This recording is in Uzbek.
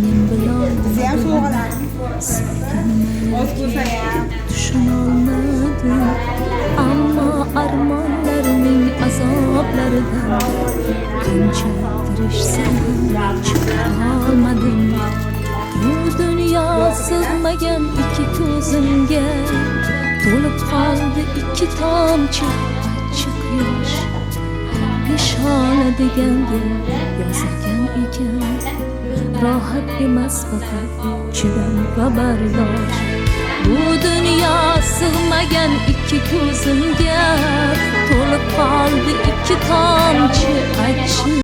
men Biziyam bilolmadim sovg'alarimiz bor. Oz bo'lsa ham. tushunolmadim, ammo armonlarining azoblaridan qancha tirishsam ham chiqa olmadim. Bu dunyo sig'magan ikki ko'zimga to'lib qoldi ikki tomchi achchiq yosh. Peshona deganga yozilgan ekan, rohat emas faqat chidam va bardosh. Bu dunyo sig'magan ikki ko'zimga to'lib qoldi ikki tomchi achchiq